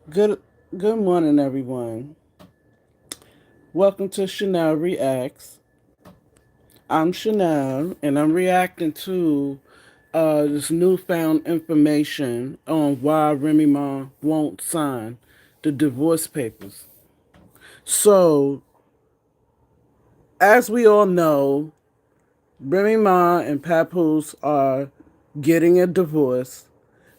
Good good morning, everyone. Welcome to Chanel Reacts. I'm Chanel, and I'm reacting to this newfound information on why Remy Ma won't sign the divorce papers. So, as we all know, Remy Ma and Papoose are getting a divorce.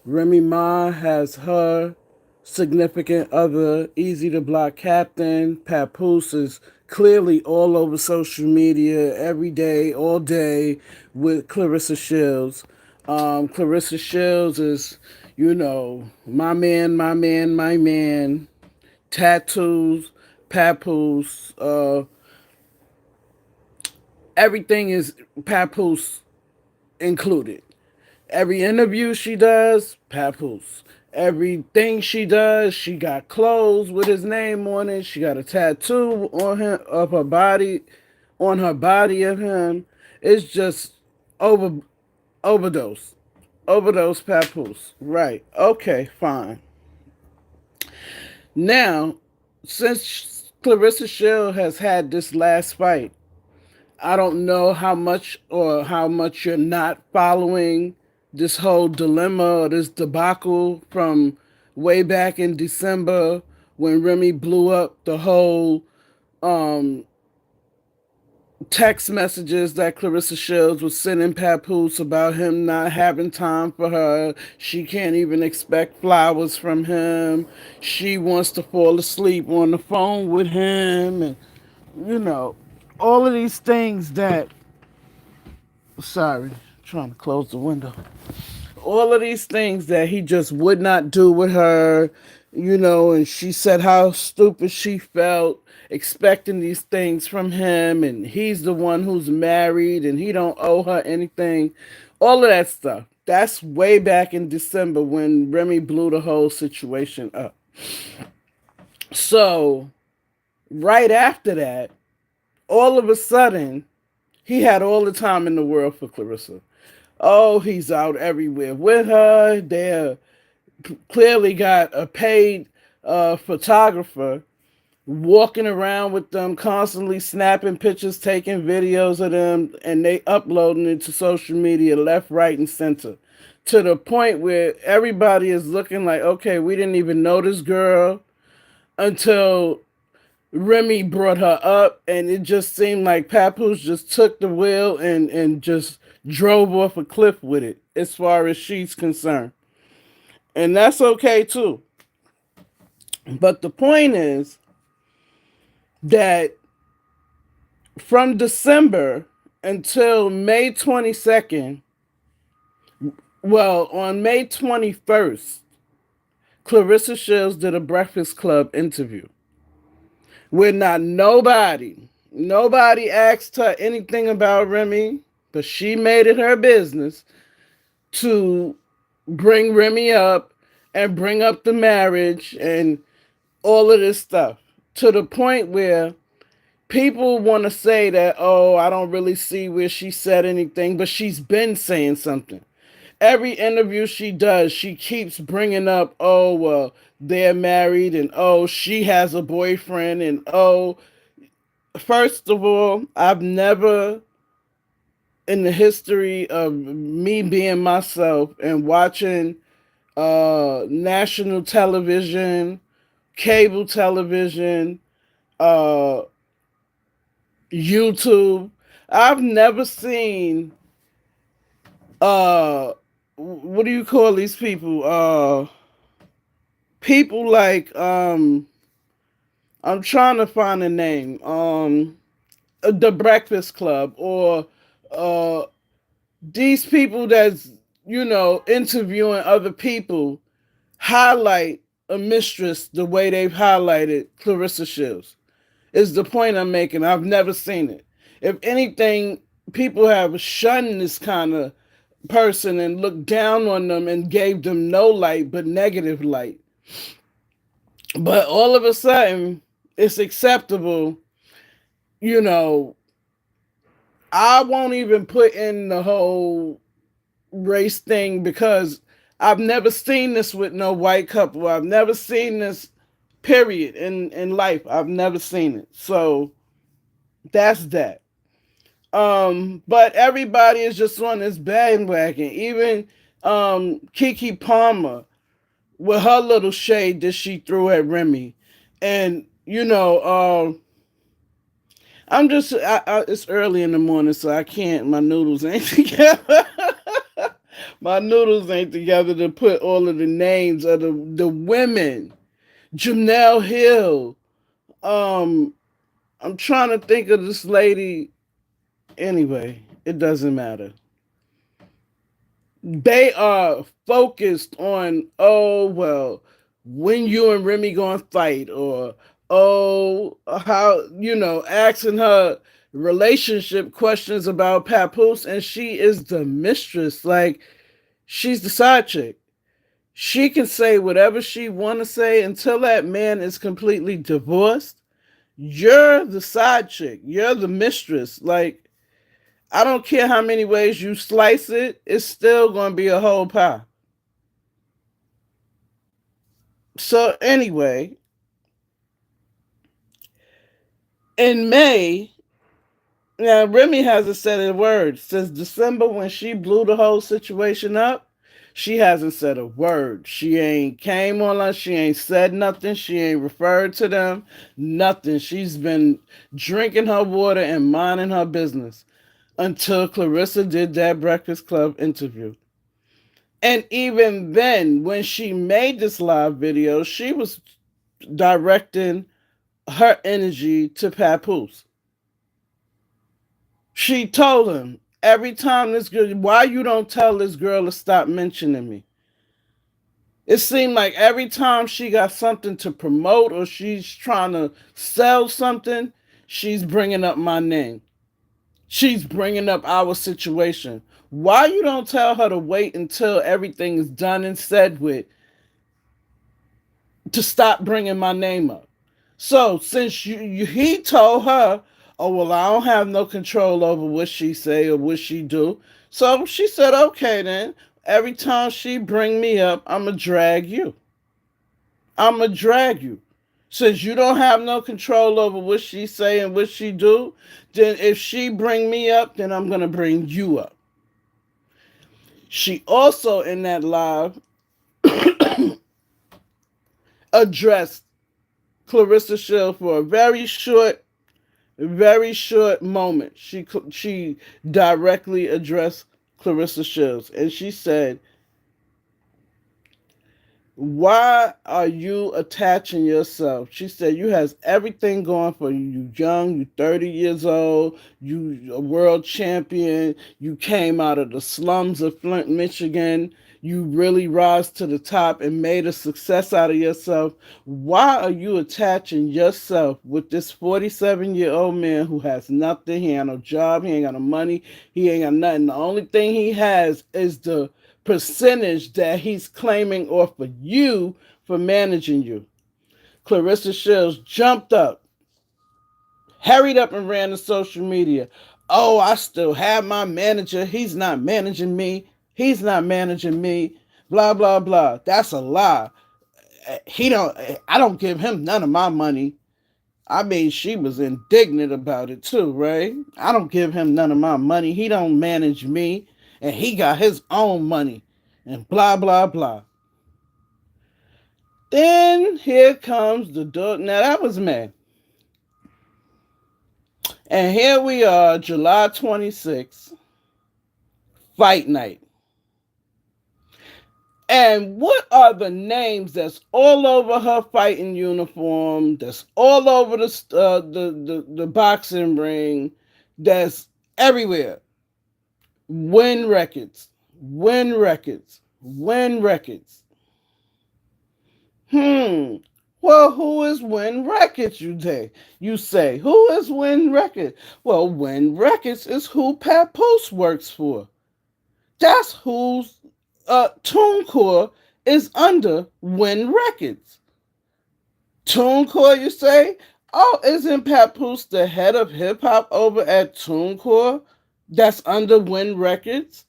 Remy Ma has her significant other, easy to block captain. Papoose is clearly all over social media every day, all day with Clarissa Shields. Clarissa Shields is, my man, my man, my man. Tattoos, Papoose, everything is Papoose included. Every interview she does, Papoose. Everything she does, she got clothes with his name on it. She got a tattoo on him of her body, on her body of him. It's just over overdose, overdose Papoose. Right? Okay, fine. Now, since Clarissa Shield has had this last fight, I don't know how much you're not following this whole dilemma or this debacle from way back in December when Remy blew up the whole um, text messages that Clarissa Shields was sending Papoose about him not having time for her. She can't even expect flowers from him. She wants to fall asleep on the phone with him, and you know, all of these things that sorry, trying to close the window. All of these things that he just would not do with her, and she said how stupid she felt expecting these things from him, and he's the one who's married and he don't owe her anything. All of that stuff. That's way back in December when Remy blew the whole situation up. So, right after that, all of a sudden, he had all the time in the world for Clarissa. Oh, he's out everywhere with her. They clearly got a paid photographer walking around with them, constantly snapping pictures, taking videos of them, and they uploading it to social media left, right, and center. To the point where everybody is looking like, okay, we didn't even know this girl until Remy brought her up, and it just seemed like Papoose just took the wheel and just drove off a cliff with it, as far as she's concerned. And that's okay too. But the point is that from December until May 22nd, well, on May 21st, Clarissa Shields did a Breakfast Club interview where nobody asked her anything about Remy, but she made it her business to bring Remy up and bring up the marriage and all of this stuff to the point where people want to say that, oh, I don't really see where she said anything, but she's been saying something. Every interview she does, she keeps bringing up, oh, well, they're married, and oh, she has a boyfriend, and oh, first of all, I've never in the history of me being myself and watching national television, cable television, uh, YouTube. I've never seen what do you call these people? People like I'm trying to find a name. The Breakfast Club or uh these people that's interviewing other people highlight a mistress the way they've highlighted Clarissa Shields. Is the point I'm making. I've never seen it. If anything, people have shunned this kind of person and looked down on them and gave them no light but negative light. But all of a sudden, it's acceptable. You know, I won't even put in the whole race thing because I've never seen this with no white couple. I've never seen this, period, in life. I've never seen it. So that's that. But everybody is just on this bandwagon. Even Kiki Palmer with her little shade that she threw at Remy. And, I'm just, it's early in the morning, so I can't, my noodles ain't together. My noodles ain't together to put all of the names of the women. Janelle Hill. Um, I'm trying to think of this lady. Anyway, it doesn't matter. They are focused on, oh, well, when you and Remy gonna fight, or, oh, how, asking her relationship questions about Papoose, and she is the mistress. Like, she's the side chick. She can say whatever she want to say until that man is completely divorced. You're the side chick. You're the mistress. Like, I don't care how many ways you slice it, it's still going to be a whole pie. So, anyway, in May, now Remy hasn't said a word. Since December, when she blew the whole situation up, she hasn't said a word. She ain't came on us. She ain't said nothing. She ain't referred to them. Nothing. She's been drinking her water and minding her business until Clarissa did that Breakfast Club interview. And even then, when she made this live video, she was directing her energy to Papoose. She told him, every time this girl, why you don't tell this girl to stop mentioning me? It seemed like every time she got something to promote or she's trying to sell something, she's bringing up my name. She's bringing up our situation. Why you don't tell her to wait until everything is done and said with to stop bringing my name up? So since he told her, oh, well, I don't have no control over what she say or what she do. So she said, okay, then every time she bring me up, I'ma drag you. I'ma drag you. Since you don't have no control over what she say and what she do, then if she bring me up, then I'm gonna bring you up. She also in that live addressed Clarissa Shill for a very short moment. She directly addressed Clarissa Shields, and she said, why are you attaching yourself? She said, you has everything going for you. You young, you 30 years old, you a world champion, you came out of the slums of Flint, Michigan, you really rise to the top and made a success out of yourself. Why are you attaching yourself with this 47-year-old man who has nothing? He ain't no job, he ain't got no money, he ain't got nothing. The only thing he has is the percentage that he's claiming off of you for managing you. Clarissa Shields jumped up, hurried up and ran to social media. Oh, I still have my manager. He's not managing me. He's not managing me. Blah, blah, blah. That's a lie. I don't give him none of my money. I mean, she was indignant about it too, right? I don't give him none of my money. He don't manage me. And he got his own money. And blah, blah, blah. Then here comes the door. Now that was May. And here we are, July 26th, fight night. And what are the names that's all over her fighting uniform, that's all over the boxing ring, that's everywhere? Win Records, Win Records, Win Records. Well, who is Win Records, you say? Who is Win Records? Well, Win Records is who Papoose works for. That's whose TuneCore is under Win Records. TuneCore, you say? Oh, isn't Papoose the head of hip-hop over at TuneCore? That's under Win Records?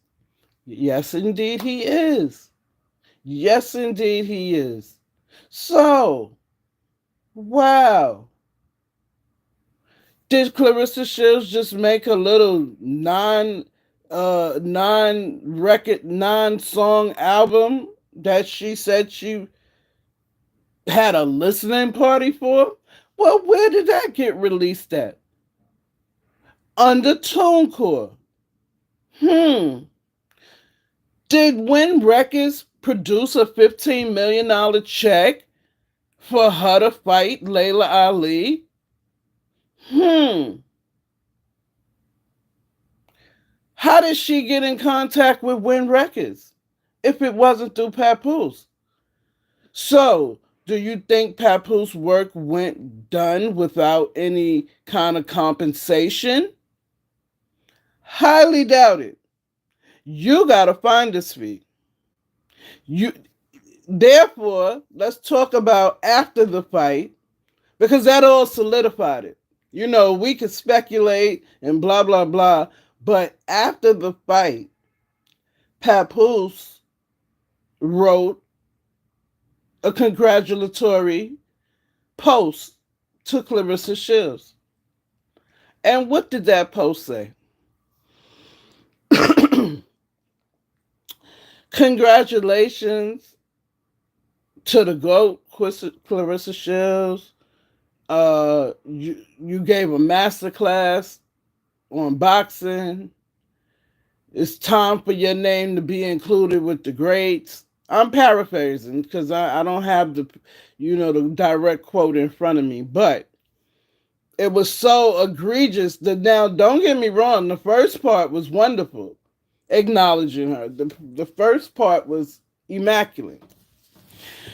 Yes, indeed he is. Yes, indeed, he is. So, wow. Did Clarissa Shields just make a little non record non song album that she said she had a listening party for? Well, where did that get released at? Under TuneCore. Hmm. Did Win Records produce a $15 million check for her to fight Layla Ali? Hmm. How did she get in contact with Win Records if it wasn't through Papoose? So, do you think Papoose work went done without any kind of compensation? Highly doubt it. You gotta find this fee. You therefore, let's talk about after the fight because that all solidified it. You know, we could speculate and blah blah blah, but after the fight, Papoose wrote a congratulatory post to Clarissa Shields. And what did that post say? Congratulations to the GOAT, Clarissa Shields. You gave a master class on boxing. It's time for your name to be included with the greats. I'm paraphrasing because I don't have the direct quote in front of me, but it was so egregious that now, don't get me wrong, the first part was wonderful, acknowledging her. The first part was immaculate.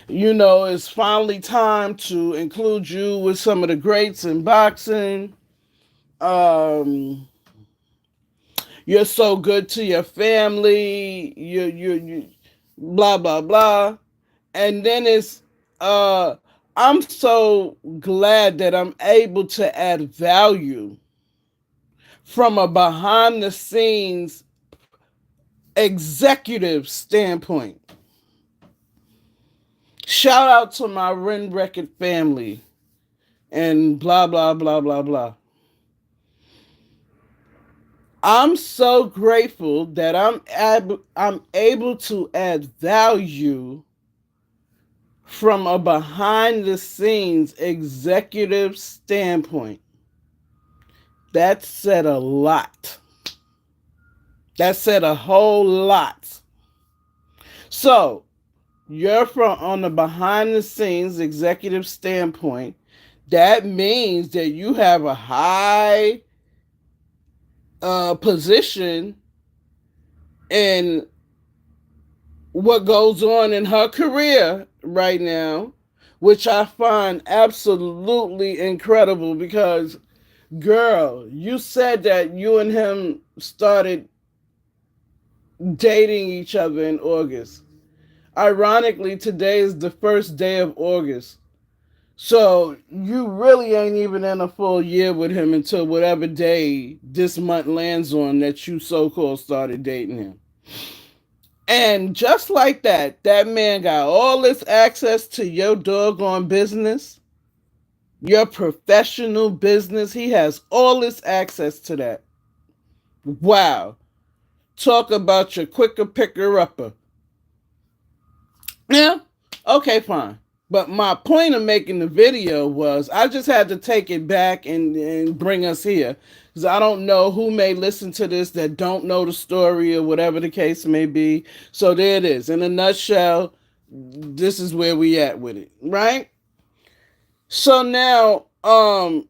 You know, it's finally time to include you with some of the greats in boxing. Um, you're so good to your family. You blah blah blah. And then it's I'm so glad that I'm able to add value from a behind the scenes executive standpoint. Shout out to my Ren Record family and blah blah blah blah blah. I'm so grateful that I'm able to add value from a behind the scenes executive standpoint. That said a lot. That said a whole lot. So, you're from on the behind the scenes executive standpoint. That means that you have a high position in what goes on in her career right now, which I find absolutely incredible because, girl, you said that you and him started dating each other in August. Ironically, today is the first day of August. So you really ain't even in a full year with him until whatever day this month lands on that you so-called started dating him. And just like that, that man got all this access to your doggone business, your professional business. He has all this access to that. Wow. Talk about your quicker picker upper. Yeah, okay, fine. But my point of making the video was I just had to take it back and bring us here. Because I don't know who may listen to this that don't know the story or whatever the case may be. So there it is. In a nutshell, this is where we at with it, right? So now, on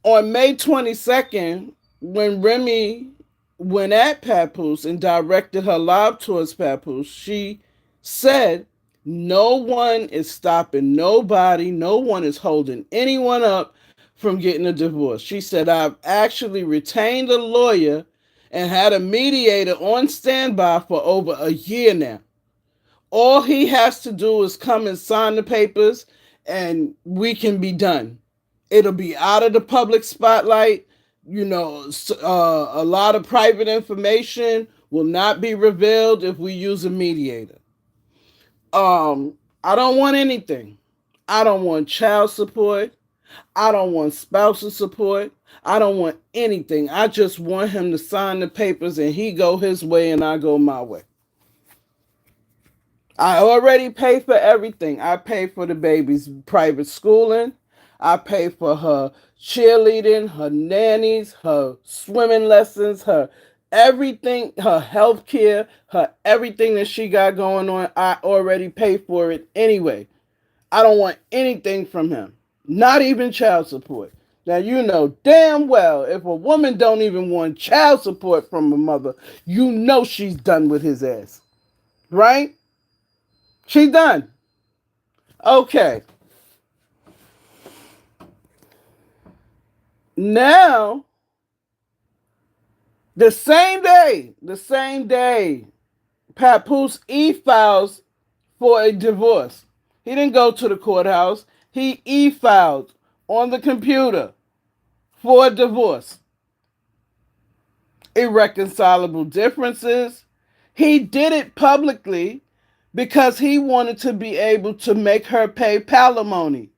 May 22nd, when Remy went at Papoose and directed her live towards Papoose, she said, no one is stopping nobody, no one is holding anyone up from getting a divorce. She said, I've actually retained a lawyer and had a mediator on standby for over a year now. All he has to do is come and sign the papers and we can be done. It'll be out of the public spotlight. You know, a lot of private information will not be revealed if we use a mediator. I don't want anything. I don't want child support. I don't want spousal support. I don't want anything. I just want him to sign the papers and he go his way and I go my way. I already pay for everything. I pay for the baby's private schooling. I pay for her cheerleading, her nannies, her swimming lessons, her everything, her health care, her everything that she got going on. I already pay for it anyway. I don't want anything from him. Not even child support. Now you know damn well if a woman don't even want child support from her mother, you know she's done with his ass. Right? She done. Okay. Now, the same day, Papoose e-files for a divorce. He didn't go to the courthouse. He e-filed on the computer for a divorce. Irreconcilable differences. He did it publicly because he wanted to be able to make her pay palimony.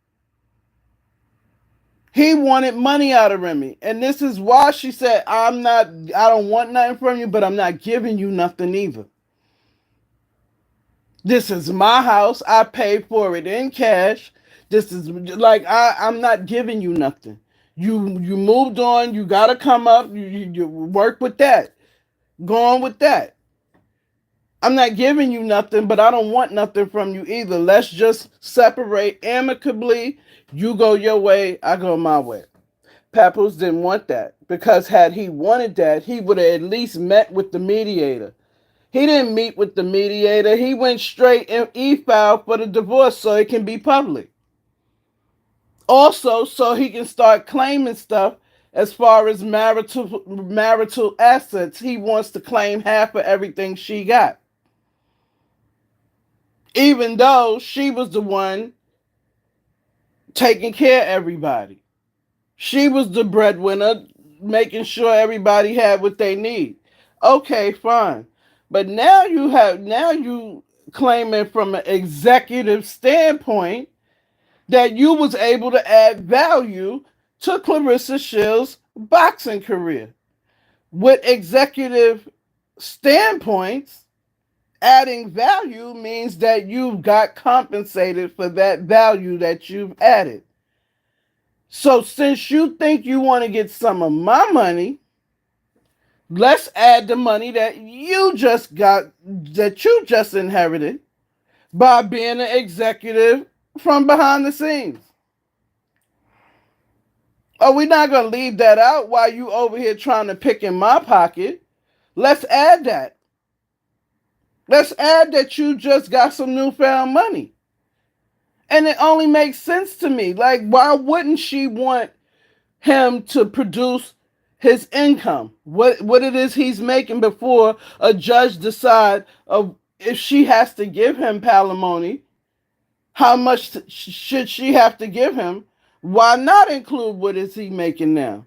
He wanted money out of Remy. And this is why she said, I don't want nothing from you, but I'm not giving you nothing either. This is my house. I paid for it in cash. This is like, I'm not giving you nothing. You moved on. You got to come up. You work with that. Go on with that. I'm not giving you nothing, but I don't want nothing from you either. Let's just separate amicably. You go your way, I go my way. Papoose didn't want that because had he wanted that, he would have at least met with the mediator. He didn't meet with the mediator. He went straight and e-filed for the divorce so it can be public. Also, so he can start claiming stuff as far as marital assets. He wants to claim half of everything she got. Even though she was the one taking care of everybody. She was the breadwinner, making sure everybody had what they need. Okay, fine. But now you claiming from an executive standpoint that you was able to add value to Clarissa Shields' boxing career. With executive standpoints, adding value means that you've got compensated for that value that you've added. So since you think you want to get some of my money, let's add the money that you just inherited by being an executive from behind the scenes. Oh, we're not going to leave that out while you over here trying to pick in my pocket. Let's add that. Let's add that you just got some newfound money. And it only makes sense to me. Like, why wouldn't she want him to produce his income? What it is he's making before a judge decide of if she has to give him palimony, how much should she have to give him? Why not include what is he making now?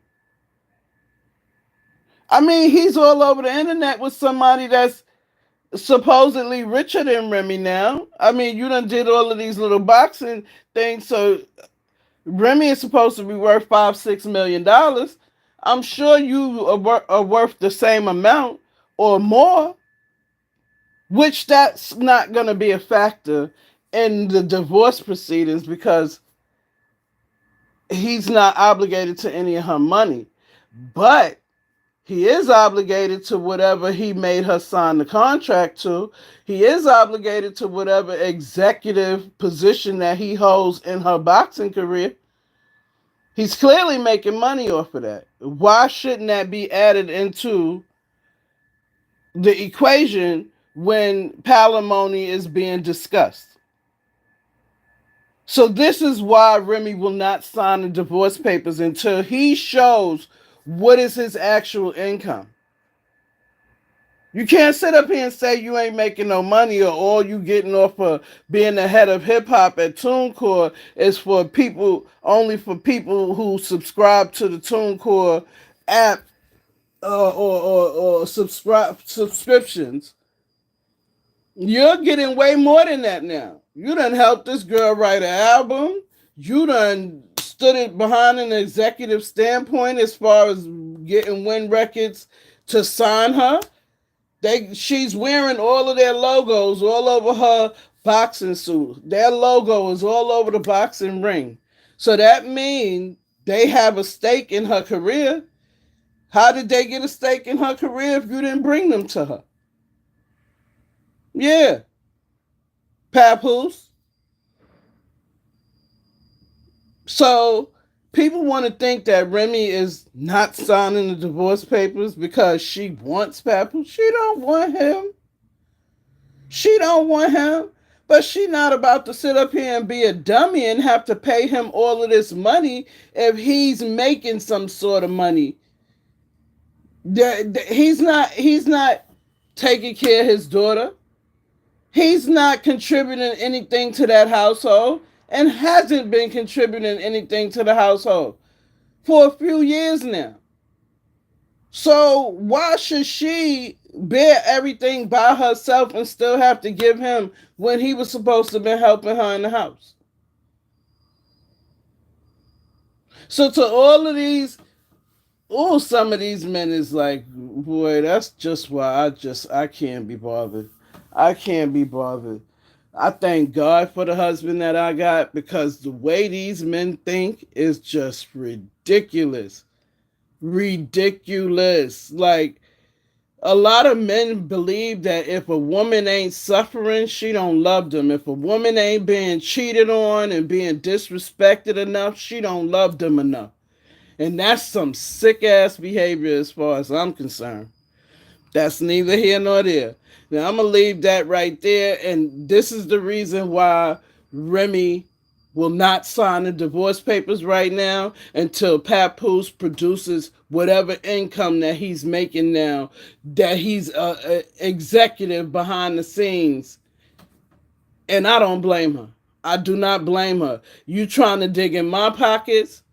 I mean, he's all over the internet with somebody that's supposedly richer than Remy now. I mean, you done did all of these little boxing things, so Remy is supposed to be worth $5-6 million. I'm sure you are worth the same amount or more, which that's not going to be a factor in the divorce proceedings because he's not obligated to any of her money. But he is obligated to whatever he made her sign the contract to. He is obligated to whatever executive position that he holds in her boxing career. He's clearly making money off of that. Why shouldn't that be added into the equation when palimony is being discussed? So this is why Remy will not sign the divorce papers until he shows what is his actual income. You can't sit up here and say you ain't making no money or all you getting off of being the head of hip hop at TuneCore is for people, only for people who subscribe to the TuneCore app or subscriptions. You're getting way more than that now. You done helped this girl write an album. You done stood it behind an executive standpoint as far as getting Win Records to sign her. She's wearing all of their logos all over her boxing suit. Their logo is all over the boxing ring. So that means they have a stake in her career. How did they get a stake in her career if you didn't bring them to her? Yeah, Papoose. So people want to think that Remy is not signing the divorce papers because she wants Papoose. She don't want him. She don't want him. But she not about to sit up here and be a dummy and have to pay him all of this money if he's making some sort of money. He's not taking care of his daughter. He's not contributing anything to that household and hasn't been contributing anything to the household for a few years now. So why should she bear everything by herself and still have to give him when he was supposed to have been helping her in the house? So to all of these, some of these men is like, boy, that's just why I can't be bothered. I can't be bothered. I thank God for the husband that I got because the way these men think is just ridiculous. Ridiculous. Like, a lot of men believe that if a woman ain't suffering, she don't love them. If a woman ain't being cheated on and being disrespected enough, she don't love them enough. And that's some sick ass behavior as far as I'm concerned. That's neither here nor there. Now I'm gonna leave that right there, and this is the reason why Remy will not sign the divorce papers right now until Papoose produces whatever income that he's making now, that he's a executive behind the scenes. And I don't blame her. I do not blame her. You trying to dig in my pockets?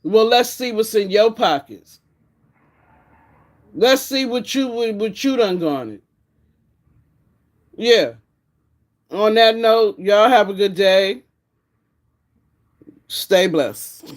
Well, let's see what's in your pockets. Let's see what you done garnered. Yeah. On that note, y'all have a good day. Stay blessed.